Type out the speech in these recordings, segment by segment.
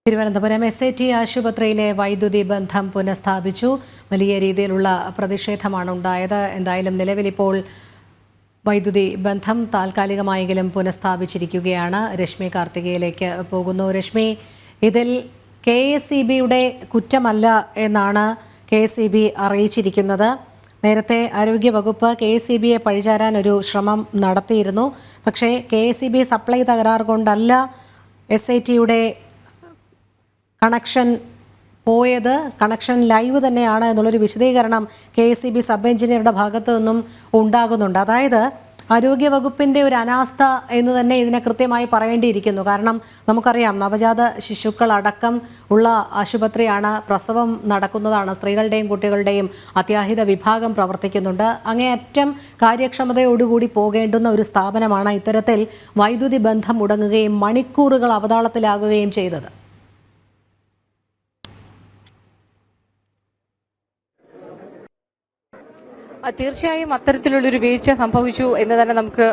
Thiruvananthapuram SAT ആശുപത്രിയിലെ വൈദ്യുതി ബന്ധം പുനഃസ്ഥാപിച്ചു. വലിയ രീതിയിലുള്ള പ്രതിഷേധമാണ് ഉണ്ടായത്. എന്തായാലും നിലവിലിപ്പോൾ വൈദ്യുതി ബന്ധം താൽക്കാലികമായെങ്കിലും പുനഃസ്ഥാപിച്ചിരിക്കുകയാണ്. രശ്മി കാർത്തികയിലേക്ക് പോകുന്നു. രശ്മി, ഇതിൽ KSEBയുടെ കുറ്റമല്ല എന്നാണ് KSEB അറിയിച്ചിരിക്കുന്നത്. നേരത്തെ ആരോഗ്യവകുപ്പ് KSEBയെ പഴിചാരാൻ ഒരു ശ്രമം നടത്തിയിരുന്നു. പക്ഷേ KSEB സപ്ലൈ തകരാർ കൊണ്ടല്ല SATയുടെ കണക്ഷൻ പോയത്, കണക്ഷൻ ലൈവ് തന്നെയാണ് എന്നുള്ളൊരു വിശദീകരണം KSEB സബ് എഞ്ചിനീയറുടെ ഭാഗത്തു നിന്നും ഉണ്ടാകുന്നുണ്ട്. അതായത് ആരോഗ്യവകുപ്പിൻ്റെ ഒരു അനാസ്ഥ എന്ന് തന്നെ ഇതിനെ കൃത്യമായി പറയേണ്ടിയിരിക്കുന്നു. കാരണം നമുക്കറിയാം, നവജാത ശിശുക്കളടക്കം ഉള്ള ആശുപത്രിയാണ്, പ്രസവം നടക്കുന്നതാണ്, സ്ത്രീകളുടെയും കുട്ടികളുടെയും അത്യാഹിത വിഭാഗം പ്രവർത്തിക്കുന്നുണ്ട്. അങ്ങേയറ്റം കാര്യക്ഷമതയോടുകൂടി പോകേണ്ടുന്ന ഒരു സ്ഥാപനമാണ് ഇത്തരത്തിൽ വൈദ്യുതി ബന്ധം മുടങ്ങുകയും മണിക്കൂറുകൾ അവതാളത്തിലാകുകയും ചെയ്തത്. തീർച്ചയായും അത്തരത്തിലുള്ളൊരു വീഴ്ച സംഭവിച്ചു എന്ന് തന്നെ നമുക്ക്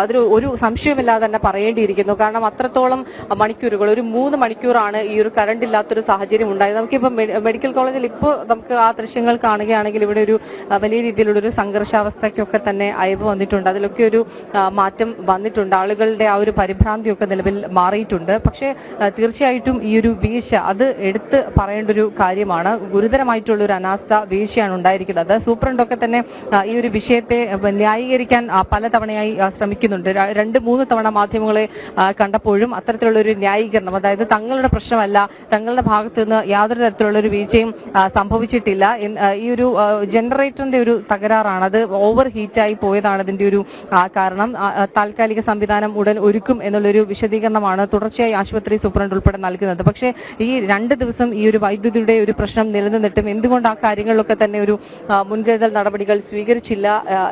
അതിൽ ഒരു സംശയമില്ലാതെ തന്നെ പറയേണ്ടിയിരിക്കുന്നു. കാരണം അത്രത്തോളം മണിക്കൂറുകൾ, ഒരു 3 മണിക്കൂറാണ് ഈ ഒരു കറണ്ട് ഇല്ലാത്തൊരു സാഹചര്യം ഉണ്ടായത്. നമുക്കിപ്പോൾ മെഡിക്കൽ കോളേജിൽ ഇപ്പോൾ നമുക്ക് ആ ദൃശ്യങ്ങൾ കാണുകയാണെങ്കിൽ ഇവിടെ ഒരു വലിയ രീതിയിലുള്ളൊരു സംഘർഷാവസ്ഥയ്ക്കൊക്കെ തന്നെ അയവ് വന്നിട്ടുണ്ട്. അതിലൊക്കെ ഒരു മാറ്റം വന്നിട്ടുണ്ട്. ആളുകളുടെ ആ ഒരു പരിഭ്രാന്തിയൊക്കെ നിലവിൽ മാറിയിട്ടുണ്ട്. പക്ഷേ തീർച്ചയായിട്ടും ഈ ഒരു വീഴ്ച അത് എടുത്ത് പറയേണ്ട ഒരു കാര്യമാണ്. ഗുരുതരമായിട്ടുള്ള ഒരു അനാസ്ഥ വീഴ്ചയാണ് ഉണ്ടായിരിക്കുന്നത്. സൂപ്രണ്ടൊക്കെ തന്നെ ഈ ഒരു വിഷയത്തെ ന്യായീകരിക്കാൻ പലതവണയായി ശ്രമിക്കുന്നുണ്ട്. 2-3 തവണ മാധ്യമങ്ങളെ കണ്ടപ്പോഴും അത്തരത്തിലുള്ള ഒരു ന്യായീകരണം, അതായത് തങ്ങളുടെ പ്രശ്നമല്ല, തങ്ങളുടെ ഭാഗത്തു നിന്ന് യാതൊരു തരത്തിലുള്ള ഒരു വീഴ്ചയും സംഭവിച്ചിട്ടില്ല, ഈ ഒരു ജനറേറ്ററിന്റെ ഒരു തകരാറാണ്, അത് ഓവർ ഹീറ്റായി പോയതാണ് ഇതിന്റെ ഒരു കാരണം, താൽക്കാലിക സംവിധാനം ഉടൻ ഒരുക്കും എന്നുള്ളൊരു വിശദീകരണമാണ് തുടർച്ചയായി ആശുപത്രി സൂപ്രണ്ട് ഉൾപ്പെടെ നൽകുന്നത്. പക്ഷേ ഈ 2 ദിവസം ഈ ഒരു വൈദ്യുതിയുടെ ഒരു പ്രശ്നം നിലനിന്നിട്ടും എന്തുകൊണ്ട് ആ കാര്യങ്ങളിലൊക്കെ തന്നെ ഒരു മുൻകരുതൽ നടപടികൾ സ്വീകരിച്ചില്ല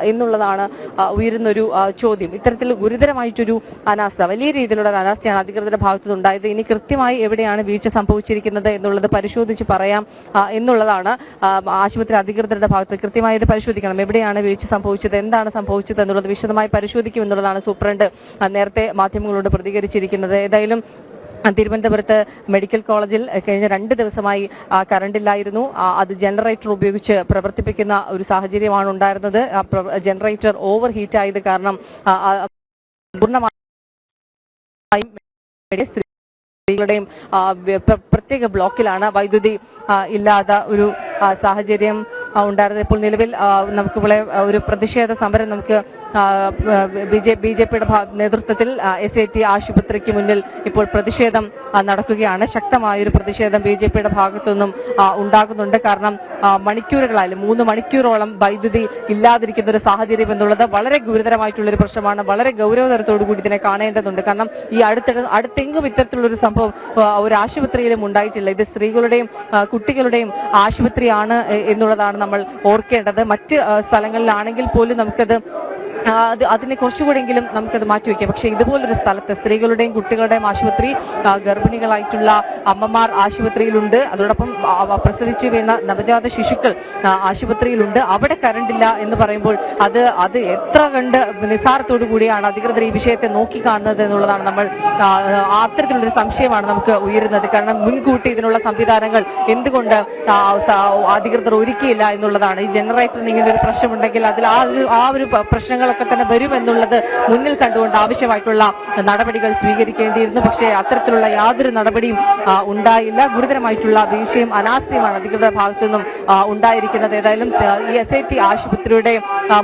എന്നുള്ളതാണ് ഉയരുന്നൊരു ചോദ്യം. ഇത്തരത്തിൽ ഗുരുതരമായിട്ടൊരു അനാസ്ഥ, വലിയ രീതിയിലുള്ള അനാസ്ഥയാണ് അധികൃതരുടെ ഭാഗത്തുനിന്ന് ഉണ്ടായത്. ഇനി കൃത്യമായി എവിടെയാണ് വീഴ്ച സംഭവിച്ചിരിക്കുന്നത് എന്നുള്ളത് പരിശോധിച്ച് പറയാം എന്നുള്ളതാണ്. ആശുപത്രി അധികൃതരുടെ ഭാഗത്ത് കൃത്യമായി ഇത് പരിശോധിക്കണം, എവിടെയാണ് വീഴ്ച സംഭവിച്ചത്, എന്താണ് സംഭവിച്ചത് എന്നുള്ളത് വിശദമായി പരിശോധിക്കും എന്നുള്ളതാണ് സൂപ്രണ്ട് നേരത്തെ മാധ്യമങ്ങളോട് പ്രതികരിച്ചിരിക്കുന്നത്. ഏതായാലും തിരുവനന്തപുരത്ത് മെഡിക്കൽ കോളേജിൽ കഴിഞ്ഞ 2 ദിവസമായി കറണ്ട് ഇല്ലായിരുന്നു. അത് ജനറേറ്റർ ഉപയോഗിച്ച് പ്രവർത്തിപ്പിക്കുന്ന ഒരു സാഹചര്യമാണ് ഉണ്ടായിരുന്നത്. ജനറേറ്റർ ഓവർ ഹീറ്റ് ആയത് കാരണം പൂർണ്ണമായും സ്ത്രീകളുടെയും പ്രത്യേക ബ്ലോക്കിലാണ് വൈദ്യുതി ഇല്ലാത്ത ഒരു സാഹചര്യം ഉണ്ടായിരുന്നത്. ഇപ്പോൾ നിലവിൽ നമുക്കിവിടെ ഒരു പ്രതിഷേധ സമരം നമുക്ക് BJPയുടെ നേതൃത്വത്തിൽ SAT ആശുപത്രിക്ക് മുന്നിൽ ഇപ്പോൾ പ്രതിഷേധം നടക്കുകയാണ്. ശക്തമായൊരു പ്രതിഷേധം BJPയുടെ ഭാഗത്തു നിന്നും ഉണ്ടാകുന്നുണ്ട്. കാരണം മണിക്കൂറുകളായാലും 3 മണിക്കൂറോളം വൈദ്യുതി ഇല്ലാതിരിക്കുന്ന ഒരു സാഹചര്യം എന്നുള്ളത് വളരെ ഗുരുതരമായിട്ടുള്ളൊരു പ്രശ്നമാണ്. വളരെ ഗൗരവതരത്തോടു കൂടി ഇതിനെ കാണേണ്ടതുണ്ട്. കാരണം ഈ അടുത്തെങ്കും ഇത്തരത്തിലുള്ളൊരു സംഭവം ഒരു ആശുപത്രിയിലും ഉണ്ടായിട്ടില്ല. ഇത് സ്ത്രീകളുടെയും കുട്ടികളുടെയും ആശുപത്രിയാണ് എന്നുള്ളതാണ് നമ്മൾ ഓർക്കേണ്ടത്. മറ്റ് സ്ഥലങ്ങളിലാണെങ്കിൽ പോലും നമുക്കത് അതിനെ കുറച്ചുകൂടെങ്കിലും നമുക്കത് മാറ്റിവെക്കാം. പക്ഷെ ഇതുപോലൊരു സ്ഥലത്ത് സ്ത്രീകളുടെയും കുട്ടികളുടെയും ആശുപത്രി, ഗർഭിണികളായിട്ടുള്ള അമ്മമാർ ആശുപത്രിയിലുണ്ട്, അതോടൊപ്പം പ്രസവിച്ചു വീണ നവജാത ശിശുക്കൾ ആശുപത്രിയിലുണ്ട്. അവിടെ കറണ്ടില്ല എന്ന് പറയുമ്പോൾ അത് എത്ര കണ്ട് നിസ്സാരത്തോടു കൂടിയാണ് അധികൃതർ ഈ വിഷയത്തെ നോക്കിക്കാണുന്നത് എന്നുള്ളതാണ് നമ്മൾ അത്തരത്തിലുള്ളൊരു സംശയമാണ് നമുക്ക് ഉയരുന്നത്. കാരണം മുൻകൂട്ടി ഇതിനുള്ള സംവിധാനങ്ങൾ എന്തുകൊണ്ട് അധികൃതർ ഒരുക്കിയില്ല എന്നുള്ളതാണ്. ഈ ജനറേറ്ററിന് ഇങ്ങനെ ഒരു പ്രശ്നമുണ്ടെങ്കിൽ അതിൽ ആ ഒരു പ്രശ്നങ്ങൾ തന്നെ വരുമെന്നുള്ളത് മുന്നിൽ കണ്ടുകൊണ്ട് ആവശ്യമായിട്ടുള്ള നടപടികൾ സ്വീകരിക്കേണ്ടിയിരുന്നു. പക്ഷേ അത്തരത്തിലുള്ള യാതൊരു നടപടിയും ഉണ്ടായില്ല. ഗുരുതരമായിട്ടുള്ള വീഴ്ചയും അനാസ്ഥയുമാണ് അധികൃതരുടെ ഭാഗത്തു നിന്നും ഉണ്ടായിരിക്കുന്നത്. ഏതായാലും ഈ SAT ആശുപത്രിയുടെ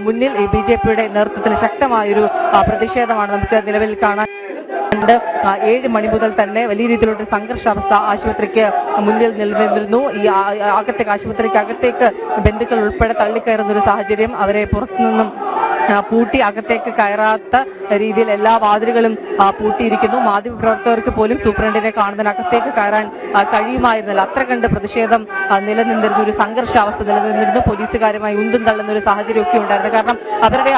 മുന്നിൽ ഈ BJPയുടെ നേതൃത്വത്തിൽ ശക്തമായൊരു പ്രതിഷേധമാണ് നമുക്ക് നിലവിൽ കാണാൻ. 7 മണി മുതൽ തന്നെ വലിയ രീതിയിലുള്ള സംഘർഷാവസ്ഥ ആശുപത്രിക്ക് മുന്നിൽ നിലനിന്നിരുന്നു. ഈ ആശുപത്രിക്ക് അകത്തേക്ക് ബന്ധുക്കൾ ഉൾപ്പെടെ തള്ളിക്കയറുന്ന ഒരു സാഹചര്യം, അവരെ പുറത്തുനിന്നും പൂട്ടി അകത്തേക്ക് കയറാത്ത രീതിയിൽ എല്ലാ വാതിലുകളും പൂട്ടിയിരിക്കുന്നു. മാധ്യമപ്രവർത്തകർക്ക് പോലും സൂപ്രണ്ടിനെ കാണുന്നതിനകത്തേക്ക് കയറാൻ കഴിയുമായിരുന്നില്ല. അത്ര കണ്ട് പ്രതിഷേധം നിലനിന്നിരുന്നു, ഒരു സംഘർഷാവസ്ഥ നിലനിന്നിരുന്നു. പോലീസുകാരുമായി ഉന്തും തള്ളുന്ന ഒരു സാഹചര്യമൊക്കെ ഉണ്ടായിരുന്നു. കാരണം അവരുടെ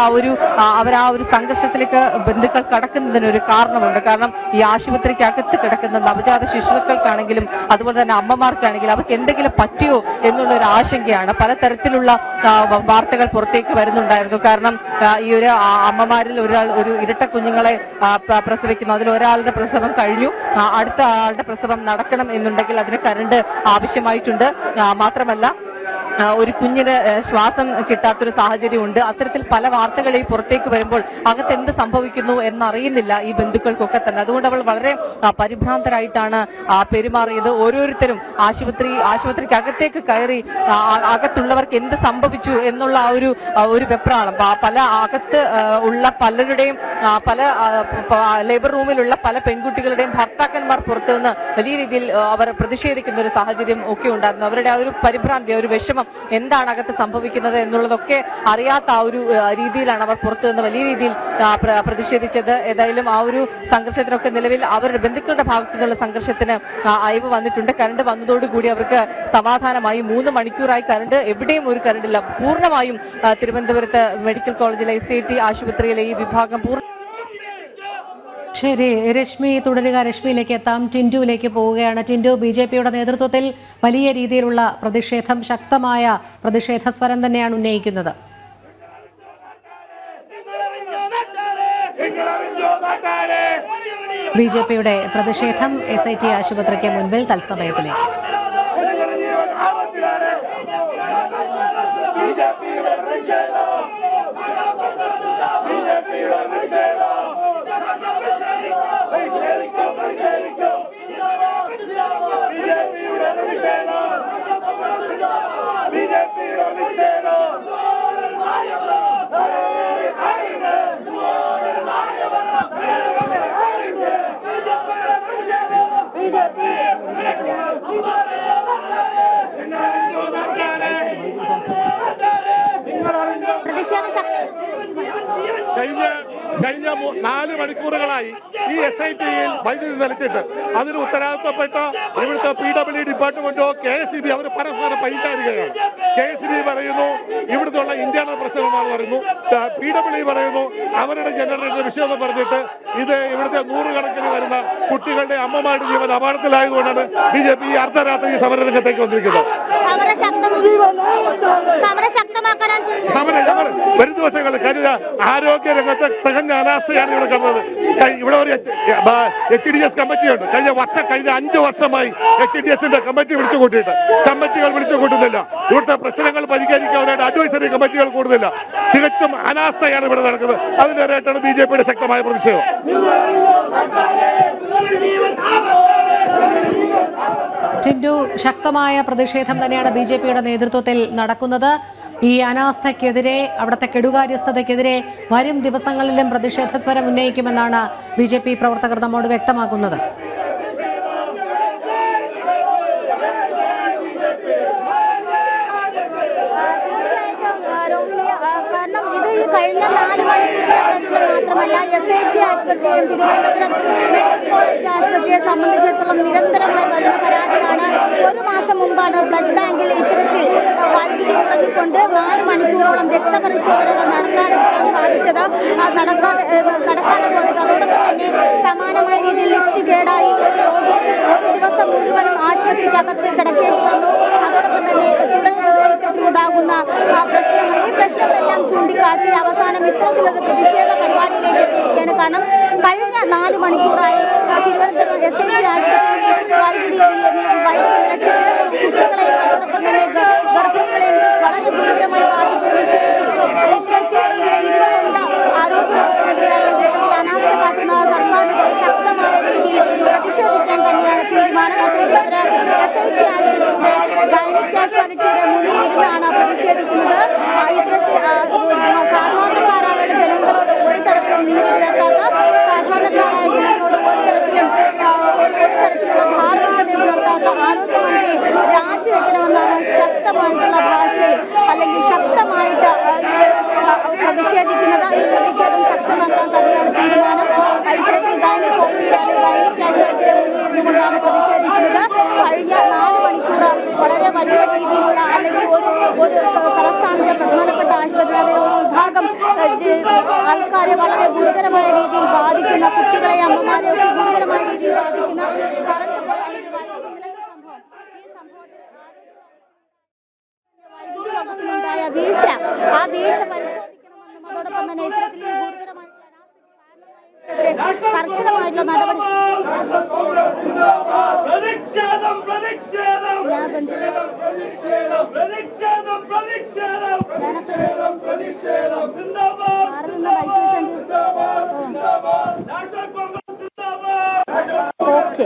ആ ഒരു സംഘർഷത്തിലേക്ക് ബന്ധുക്കൾ കടക്കുന്നതിനൊരു കാരണമുണ്ട്. കാരണം ഈ ആശുപത്രിക്ക് അകത്ത് കിടക്കുന്ന നവജാത ശിശുക്കൾക്കാണെങ്കിലും അതുപോലെ തന്നെ അമ്മമാർക്കാണെങ്കിലും അവർക്ക് എന്തെങ്കിലും പറ്റിയോ എന്നുള്ളൊരു ആശങ്കയാണ്. പലതരത്തിലുള്ള വാർത്തകൾ പുറത്തേക്ക് വരുന്നുണ്ടായിരുന്നു. കാരണം ഈ ഒരു അമ്മമാരിൽ ഒരു ഇരട്ട കുഞ്ഞുങ്ങളെ പ്രസവിക്കുന്നു. അതിൽ ഒരാളുടെ പ്രസവം കഴിഞ്ഞു, അടുത്ത ആളുടെ പ്രസവം നടക്കണം എന്നുണ്ടെങ്കിൽ അതിന് കറണ്ട് ആവശ്യമായിട്ടുണ്ട്. മാത്രമല്ല ഒരു കുഞ്ഞിന് ശ്വാസം കിട്ടാത്തൊരു സാഹചര്യമുണ്ട്. അത്തരത്തിൽ പല വാർത്തകൾ ഈ പുറത്തേക്ക് വരുമ്പോൾ അകത്ത് എന്ത് സംഭവിക്കുന്നു എന്നറിയുന്നില്ല ഈ ബന്ധുക്കൾക്കൊക്കെ തന്നെ. അതുകൊണ്ട് അവൾ വളരെ പരിഭ്രാന്തരായിട്ടാണ് പെരുമാറിയത്. ഓരോരുത്തരും ആശുപത്രിക്ക് അകത്തേക്ക് കയറി അകത്തുള്ളവർക്ക് എന്ത് സംഭവിച്ചു എന്നുള്ള ഒരു വെപ്രാളം. പല അകത്ത് ഉള്ള പലരുടെയും പല ലേബർ റൂമിലുള്ള പല പെൺകുട്ടികളുടെയും ഭർത്താക്കന്മാർ പുറത്തു നിന്ന് വലിയ രീതിയിൽ അവർ പ്രതിഷേധിക്കുന്ന ഒരു സാഹചര്യം ഒക്കെ ഉണ്ടായിരുന്നു. അവരുടെ ആ ഒരു പരിഭ്രാന്തി, ഒരു വിഷമം, എന്താണ് അകത്ത് സംഭവിക്കുന്നത് എന്നുള്ളതൊക്കെ അറിയാത്ത ആ ഒരു രീതിയിലാണ് അവർ പുറത്തു നിന്ന് വലിയ രീതിയിൽ പ്രതിഷേധിച്ചത്. ഏതായാലും ആ ഒരു സംഘർഷത്തിനൊക്കെ നിലവിൽ അവരുടെ ബന്ധുക്കളുടെ ഭാഗത്തു നിന്നുള്ള സംഘർഷത്തിന് അയവ് വന്നിട്ടുണ്ട്. കറണ്ട് വന്നതോടുകൂടി അവർക്ക് സമാധാനമായി. 3 മണിക്കൂറായി കറണ്ട്, എവിടെയും ഒരു കറണ്ടില്ല. പൂർണ്ണമായും തിരുവനന്തപുരത്ത് മെഡിക്കൽ കോളേജിലെ SAT ആശുപത്രിയിലെ ഈ വിഭാഗം ശരി രശ്മി, തുടരുക. രശ്മിയിലേക്ക് എത്താം. ടിൻഡുവിലേക്ക് പോവുകയാണ്. ടിൻഡു, BJPയുടെ നേതൃത്വത്തിൽ വലിയ രീതിയിലുള്ള പ്രതിഷേധം, ശക്തമായ പ്രതിഷേധ സ്വരം തന്നെയാണ് ഉന്നയിക്കുന്നത്. BJPയുടെ പ്രതിഷേധം SIT ആശുപത്രിക്ക് മുൻപിൽ തത്സമയത്തിലേക്ക്. കഴിഞ്ഞ 4 മണിക്കൂറുകളായി ഈ SITയിൽ വൈദ്യുതി നിലച്ചിട്ട് അതിന് ഉത്തരവാദിത്തപ്പെട്ട ഇവിടുത്തെ PWD ഡിപ്പാർട്ട്മെന്റോ KSEB അവർ പരസ്പരം പരിചാരികയാണ്. KSEB പറയുന്നു ഇവിടുത്തെ ഇന്റേണൽ പ്രശ്നമാണ് പറയുന്നു, PWD പറയുന്നു അവരുടെ ജനറേറ്റർ വിഷയമെന്ന് പറഞ്ഞിട്ട് ഇത് ഇവിടുത്തെ 100 കണക്കിന് വരുന്ന കുട്ടികളുടെ അമ്മമാരുടെ ജീവൻ അപകടത്തിലായതുകൊണ്ടാണ് BJP ഈ അർദ്ധരാത്രി സമരരംഗത്തേക്ക് വന്നിരിക്കുന്നത്. വരും ദിവസങ്ങൾ കഴിഞ്ഞ ആരോഗ്യ രംഗത്തെ തികഞ്ഞ അനാസ്ഥയാണ് ഇവിടെ കണ്ടത്. ഇവിടെ ഒരു HDS കമ്മിറ്റിയുണ്ട്. കഴിഞ്ഞ 5 വർഷമായി HDSന്റെ കമ്മിറ്റി വിളിച്ചു കൂട്ടിയിട്ട് കമ്മിറ്റികൾ വിളിച്ചു കൂട്ടുന്നില്ല. ഇവിടുത്തെ പ്രശ്നങ്ങൾ പരിഹരിക്കാനായിട്ട് അഡ്വൈസറി കമ്മിറ്റികൾ കൂടുന്നില്ല. തികച്ചും അനാസ്ഥയാണ് ഇവിടെ നടക്കുന്നത്. അതിനെതിരായിട്ടാണ് BJPയുടെ ശക്തമായ പ്രതിഷേധം. ടിൻഡു, ശക്തമായ പ്രതിഷേധം തന്നെയാണ് BJPയുടെ നേതൃത്വത്തിൽ നടക്കുന്നത്. ഈ അനാസ്ഥയ്ക്കെതിരെ, അവിടുത്തെ കെടുകാര്യസ്ഥതയ്ക്കെതിരെ വരും ദിവസങ്ങളിലും പ്രതിഷേധ സ്വരം ഉന്നയിക്കുമെന്നാണ് BJP പ്രവർത്തകർ നമ്മോട് വ്യക്തമാക്കുന്നത്. കാരണം ഇത് ഈ കഴിഞ്ഞ 4 മണിക്കൂറിലെ പ്രശ്നം മാത്രമല്ല, SIT ആശുപത്രിയെയും തിരുവനന്തപുരം മെഡിക്കൽ കോളേജ് ആശുപത്രിയെ സംബന്ധിച്ചിടത്തോളം നിരന്തരമായി വരുന്ന പരാതിയാണ്. 1 മാസം മുമ്പാണ് ബ്ലഡ് ബാങ്കിൽ ഇത്തരത്തിൽ വൈദ്യുതി മുടക്കിക്കൊണ്ട് 4 മണിക്കൂറോളം രക്തപരിശോധനകൾ നടത്താൻ സാധിച്ചത്. നടക്കാതെ പോയത്. അതോടൊപ്പം തന്നെ സമാനമായ രീതിയിൽ ലിഫ്റ്റ് കേടായി ഒരു രോഗി ഒരു ദിവസം മുഴുവനും ആശുപത്രിക്കകത്ത് കിടക്കേണ്ടി വന്നു. അതോടൊപ്പം തന്നെ ഇത്തരത്തിലുണ്ടാകുന്ന പ്രശ്നങ്ങൾ, ഈ പ്രശ്നങ്ങളെല്ലാം ചൂണ്ടിക്കാട്ടി അവസാനം ഇത്തരത്തിലൊരു പ്രതിഷേധ പരിപാടിയിലേക്ക് എത്തിയിരിക്കുകയാണ്. കാരണം കഴിഞ്ഞ 4 മണിക്കൂറായി തിരുവനന്തപുരം SIT ആശുപത്രിയിൽ വൈദ്യുതി നിലച്ചിട്ട് കുട്ടികളെയും അതോടൊപ്പം തന്നെ ഗർഭിണികളെയും വളരെ ഗുരുതരമായി ബാധിക്കുന്ന വിഷയത്തിൽ ഇത്തരത്തിൽ ഇവിടെ ഇരുന്നുകൊണ്ട് ആരോഗ്യവകുപ്പിനെതിരെ അനാസ്ഥ കാട്ടുന്ന സർക്കാരിനെതിരെ ശക്തമായ രീതിയിൽ പ്രതിഷേധിക്കാൻ തന്നെയാണ് തീരുമാനം. അത്തരത്തിൽ SIT ആശുപത്രിയുടെ ഗൈനക് കാഷ്വാലിറ്റിയുടെ മുന്നിൽ ഇരുന്നാണ് പ്രതിഷേധിക്കുന്നത്. ഇത്തരത്തിൽ സാധാരണക്കാരായ ജനങ്ങളോട് ഒരു തരത്തിലും നീതി പുലർത്താത്ത, സാധാരണക്കാരായ ജനങ്ങളോട് ഒരു തരത്തിലുള്ള ധാർമ്മികത പുലർത്താത്ത ആരോഗ്യമന്ത്രി രാജിവെക്കണമെന്നാണ് ശക്തമായിട്ടുള്ള ഭാഷയിൽ അല്ലെങ്കിൽ ശക്തമായിട്ട് പ്രതിഷേധിക്കുന്നത്. ഈ പ്രതിഷേധം ശക്തമാക്കാൻ തന്നെയാണ് തീരുമാനം. ഇത്തരത്തിൽ ഗൈനക് കോപ്പിയുടെ അല്ലെങ്കിൽ ഗൈനക് കാഷ്വാലിറ്റിയുടെ മുന്നിൽ ഇരുന്നുകൊണ്ടാണ് പ്രതിഷേധിക്കുന്നത്. കഴിഞ്ഞ 4 മണിക്കൂർ വളരെ വലിയ രീതിയിലുള്ള അല്ലെങ്കിൽ ഒരു തലസ്ഥാനത്തെ പ്രധാനപ്പെട്ട ആശുപത്രി, അതായത് ഒരു വിഭാഗം ആൾക്കാരെ വളരെ ഗുരുതരമായ രീതിയിൽ ബാധിക്കുന്ന, കുട്ടികളെ അമ്മമാരെ ഒക്കെ ഗുരുതരമായ രീതിയിൽ ബാധിക്കുന്ന കറണ്ട് അല്ലെങ്കിൽ വൈദ്യുതി നിലച്ച സംഭവം, ഈ സംഭവത്തിൽ വൈദ്യുതി വകുപ്പിനുണ്ടായ വീഴ്ച, ആ വീഴ്ച പരിശോധിക്കണമെന്നും അതോടൊപ്പം അതോടൊപ്പം തന്നെ ഇത്തരത്തിൽ കർശനമായിട്ടുള്ള നടപടി ഓക്കെ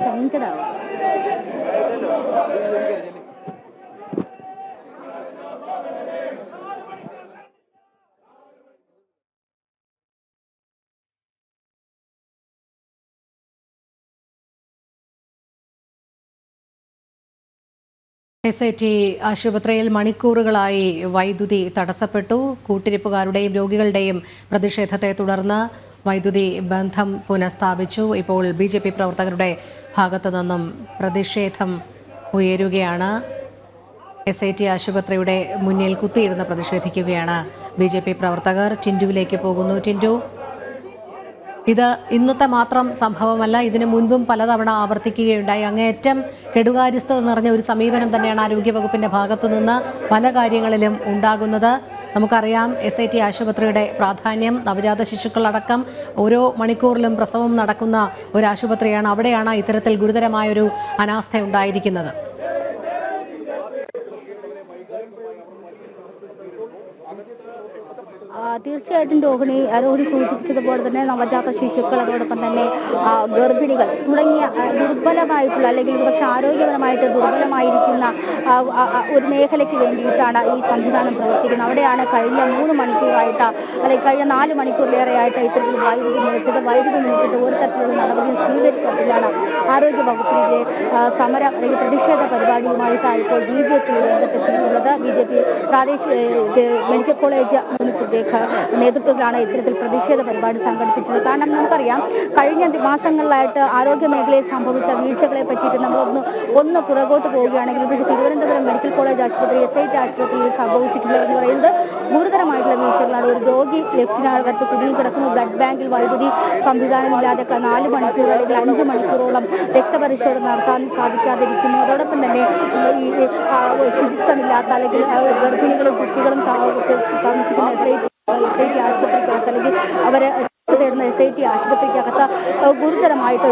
സങ്കടാവും. SIT ആശുപത്രിയിൽ മണിക്കൂറുകളായി വൈദ്യുതി തടസ്സപ്പെട്ടു. കൂട്ടിരിപ്പുകാരുടെയും രോഗികളുടെയും പ്രതിഷേധത്തെ തുടർന്ന് വൈദ്യുതി ബന്ധം പുനഃസ്ഥാപിച്ചു. ഇപ്പോൾ BJP പ്രവർത്തകരുടെ ഭാഗത്തു നിന്നും പ്രതിഷേധം ഉയരുകയാണ്. SIT ആശുപത്രിയുടെ മുന്നിൽ കുത്തിയിരുന്ന് പ്രതിഷേധിക്കുകയാണ് BJP പ്രവർത്തകർ. ടിൻഡുവിലേക്ക് പോകുന്നു. ടിൻഡു, ഇത് ഇന്നത്തെ മാത്രം സംഭവമല്ല, ഇതിനു മുൻപും പലതവണ ആവർത്തിക്കുകയുണ്ടായി. അങ്ങേയറ്റം കെടുകാര്യസ്ഥത നിറഞ്ഞ ഒരു സമീപനം തന്നെയാണ് ആരോഗ്യവകുപ്പിന്റെ ഭാഗത്തു നിന്ന് പല കാര്യങ്ങളിലും ഉണ്ടാകുന്നത്. നമുക്കറിയാം SIT ആശുപത്രിയുടെ പ്രാധാന്യം. നവജാത ശിശുക്കളടക്കം ഓരോ മണിക്കൂറിലും പ്രസവം നടക്കുന്ന ഒരു ആശുപത്രിയാണ്. അവിടെയാണ് ഇത്തരത്തിൽ ഗുരുതരമായൊരു അനാസ്ഥ ഉണ്ടായിരിക്കുന്നത്. തീർച്ചയായിട്ടും രോഹിണി സൂചിപ്പിച്ചതുപോലെ തന്നെ നവജാത ശിശുക്കൾ, അതോടൊപ്പം തന്നെ ഗർഭിണികൾ തുടങ്ങിയ ദുർബലമായിട്ടുള്ള അല്ലെങ്കിൽ പക്ഷെ ആരോഗ്യപരമായിട്ട് ദുർബലമായിരിക്കുന്ന ഒരു മേഖലയ്ക്ക് വേണ്ടിയിട്ടാണ് ഈ സംവിധാനം പ്രവർത്തിക്കുന്നത്. അവിടെയാണ് കഴിഞ്ഞ 3 മണിക്കൂറായിട്ട് അല്ലെങ്കിൽ കഴിഞ്ഞ 4 മണിക്കൂറിലേറെയായിട്ട് ഇത്തരത്തിൽ വൈദ്യുതി നിലച്ചിട്ട് ഒരു തരത്തിലുള്ള നടപടിയും സ്വീകരിക്കത്തില്ലാണ് ആരോഗ്യ വകുപ്പിന്റെ സമര അല്ലെങ്കിൽ പ്രതിഷേധ പരിപാടിയുമായിട്ടാണ് ഇപ്പോൾ BJP രംഗത്തെത്തിയിട്ടുള്ളത്. BJP പ്രാദേശിക മെഡിക്കൽ കോളേജ് നേതൃത്വത്തിലാണ് ഇത്തരത്തിൽ പ്രതിഷേധ പരിപാടി സംഘടിപ്പിച്ചത്. കാരണം നമുക്കറിയാം, കഴിഞ്ഞ മാസങ്ങളിലായിട്ട് ആരോഗ്യ മേഖലയിൽ സംഭവിച്ച വീഴ്ചകളെ പറ്റിയിട്ട് നമ്മളൊന്ന് പുറകോട്ട് പോവുകയാണെങ്കിൽ തിരുവനന്തപുരം മെഡിക്കൽ കോളേജ് ആശുപത്രി, SIT ആശുപത്രിയിൽ സംഭവിച്ചിട്ടുള്ളതെന്ന് പറയുന്നത് ഗുരുതരമായിട്ടുള്ള വീഴ്ചകളാണ്. ഒരു രോഗി ലെഫ്റ്റിനകത്ത് കുടുങ്ങിക്കിടക്കുന്നു. ബ്ലഡ് ബാങ്കിൽ വൈദ്യുതി സംവിധാനമില്ലാതെ 4 മണിക്കൂർ അല്ലെങ്കിൽ 5 മണിക്കൂറോളം രക്തപരിശോധന നടത്താൻ സാധിക്കാതിരിക്കുന്നു. അതോടൊപ്പം തന്നെ ഈ ശുചിത്വമില്ലാത്ത അല്ലെങ്കിൽ ഗർഭിണികളും കുട്ടികളും താമസിക്കുന്ന SIT ആശുപത്രിക്കകത്ത് അല്ലെങ്കിൽ അവരെ തേടുന്ന SIT ആശുപത്രിക്കകത്ത് ഗുരുതരമായിട്ട്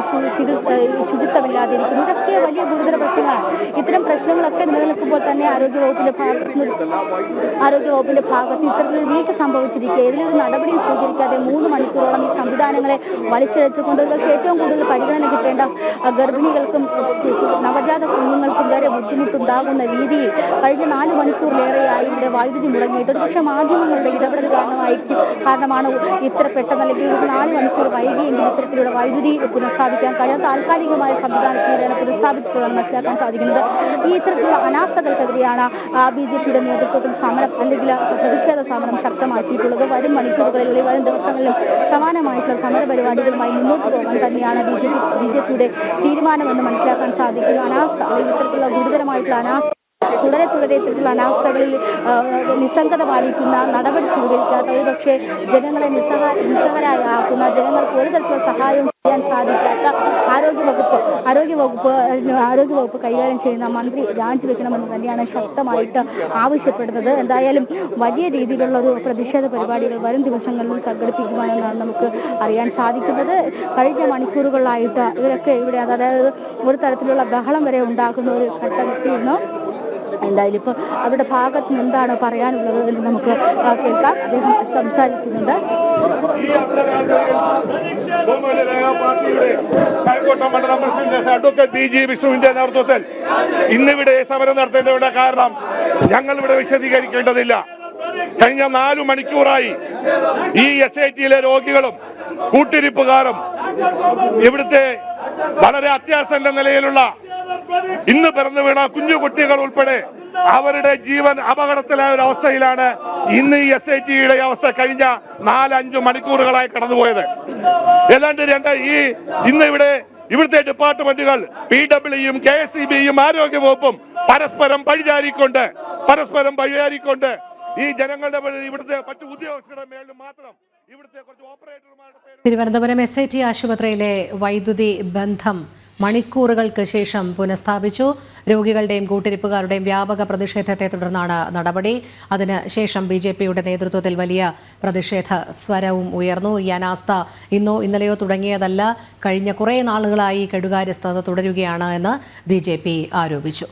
ശുചിത്വമില്ലാതിരിക്കുന്നു. ഇതൊക്കെ വലിയ ഗുരുതര പ്രശ്നങ്ങളാണ്. ഇത്തരം പ്രശ്നങ്ങളൊക്കെ നിലനിൽക്കുമ്പോൾ തന്നെ ആരോഗ്യവകുപ്പിന്റെ ഭാഗത്ത് ഇത്തരത്തിലൊരു വീഴ്ച സംഭവിച്ചിരിക്കുക. ഇതിലൊരു നടപടി സ്വീകരിക്കാതെ 3 മണിക്കൂറോളം ഈ സംവിധാനങ്ങളെ വലിച്ചിഴച്ചുകൊണ്ട് ഏറ്റവും കൂടുതൽ പരിഗണന കിട്ടേണ്ട ഗർഭിണികൾക്കും നവജാത കുഞ്ഞുങ്ങൾക്കും വരെ ബുദ്ധിമുട്ടുണ്ടാകുന്ന രീതിയിൽ കഴിഞ്ഞ 4 മണിക്കൂറിലേറെയായി ഇവിടെ വൈദ്യുതി മുടങ്ങിയിട്ട് പക്ഷേ മാധ്യമങ്ങളുടെ ഇടപെടൽ കാരണമാണ് ഇത്ര പെട്ടെന്ന് അല്ലെങ്കിൽ 4 മണിക്കൂർ വൈകിയെങ്കിൽ ഇത്തരത്തിലുള്ള വൈദ്യുതി പുനഃസ്ഥാപിക്കാൻ കഴിയാത്ത താൽക്കാലികമായ സംവിധാനത്തിലൂടെയാണ് പുനഃസ്ഥാപിച്ചിട്ടുള്ളതെന്ന് മനസ്സിലാക്കാൻ സാധിക്കുന്നത്. ഈ ഇത്തരത്തിലുള്ള അനാസ്ഥകൾക്കെതിരെയാണ് BJPയുടെ നേതൃത്വത്തിൽ സമരം അല്ലെങ്കിൽ പ്രതിഷേധ സമരം ശക്തമാക്കിയിട്ടുള്ളത്. വരും മണിക്കൂറുകളിൽ വരും ദിവസങ്ങളിലും സമാനമായിട്ടുള്ള സമര പരിപാടികളുമായി മുന്നോട്ട് പോകാൻ തന്നെയാണ് BJPയുടെ തീരുമാനമെന്ന് മനസ്സിലാക്കാൻ സാധിക്കുന്നു. അനാസ്ഥ അല്ലെങ്കിൽ ഇത്തരത്തിലുള്ള ഗുരുതരമായിട്ടുള്ള അനാസ്ഥ തുടരെ ഇത്തരത്തിലുള്ള അനാസ്ഥകളിൽ നിസ്സംഗത പാലിക്കുന്ന നടപടി സ്വീകരിക്കാത്ത ഒരുപക്ഷെ ജനങ്ങളെ നിസ്സഹരാക്കുന്ന ജനങ്ങൾക്ക് ഒരു തരത്തിലുള്ള സഹായം ചെയ്യാൻ സാധിക്കാത്ത ആരോഗ്യവകുപ്പ് കൈകാര്യം ചെയ്യുന്ന മന്ത്രി രാജിവെക്കണമെന്ന് തന്നെയാണ് ശക്തമായിട്ട് ആവശ്യപ്പെടുന്നത്. എന്തായാലും വലിയ രീതിയിലുള്ള ഒരു പ്രതിഷേധ പരിപാടികൾ വരും ദിവസങ്ങളിലും സംഘടിപ്പിക്കുവാനെന്നാണ് നമുക്ക് അറിയാൻ സാധിക്കുന്നത്. കഴിഞ്ഞ മണിക്കൂറുകളിലായിട്ട് ഇവരൊക്കെ ഇവിടെ അതായത് ഒരു തരത്തിലുള്ള ബഹളം വരെ ഉണ്ടാക്കുന്ന ഒരു ഘട്ടമെത്തിയിരുന്നു. എന്തായാലും ഇപ്പോൾ അവരുടെ ഭാഗത്ത് നിന്ന് എന്താണ് പറയാനുള്ളത് എന്ന് നമുക്ക് കേൾക്കാം. അദ്ദേഹം സംസാരിക്കുന്നുണ്ട്. അഡ്വക്കേറ്റ് BG വിഷ്ണുവിന്റെ നേതൃത്വത്തിൽ ഇന്നിവിടെ സമരം നടത്തേണ്ടതിന്റെ കാരണം ഞങ്ങൾ ഇവിടെ വിശദീകരിക്കേണ്ടതില്ല. കഴിഞ്ഞ 4 മണിക്കൂറായി ഈ SITയിലെ രോഗികളും കൂട്ടിരിപ്പുകാരും ഇവിടുത്തെ വളരെ അത്യാസന്ന നിലയിലുള്ള ഇന്ന് പിറന്നു വീണ കുഞ്ഞു കുട്ടികൾ ഉൾപ്പെടെ അവരുടെ ജീവൻ അപകടത്തിലായ ഒരു അവസ്ഥയിലാണ് ഇന്ന് ഈ SITയുടെ അവസ്ഥ കഴിഞ്ഞ 4-5 മണിക്കൂറുകളായി കടന്നുപോയത്. ഏതാണ്ട് ഇന്ന് ഇവിടുത്തെ ഡിപ്പാർട്ട്മെന്റുകൾ PWയും KSEBയും ആരോഗ്യവകുപ്പും പരസ്പരം പഴിചാരിക്കൊണ്ട് ഈ ജനങ്ങളുടെ ഇവിടുത്തെ മറ്റു ഉദ്യോഗസ്ഥരുടെ മേളിൽ മാത്രം ഇവിടുത്തെ കുറച്ച് ഓപ്പറേറ്റർമാരുടെ പേര് തിരുവനന്തപുരം SIT ആശുപത്രിയിലെ വൈദ്യുതി ബന്ധം മണിക്കൂറുകൾക്ക് ശേഷം പുനഃസ്ഥാപിച്ചു. രോഗികളുടെയും കൂട്ടിരിപ്പുകാരുടെയും വ്യാപക പ്രതിഷേധത്തെ തുടർന്നാണ് നടപടി. അതിന് ശേഷം BJPയുടെ നേതൃത്വത്തിൽ വലിയ പ്രതിഷേധ സ്വരവും ഉയർന്നു. ഈ അനാസ്ഥ ഇന്നോ ഇന്നലെയോ തുടങ്ങിയതല്ല, കഴിഞ്ഞ കുറേ നാളുകളായി കെടുകാര്യസ്ഥത തുടരുകയാണ് എന്ന് BJP ആരോപിച്ചു.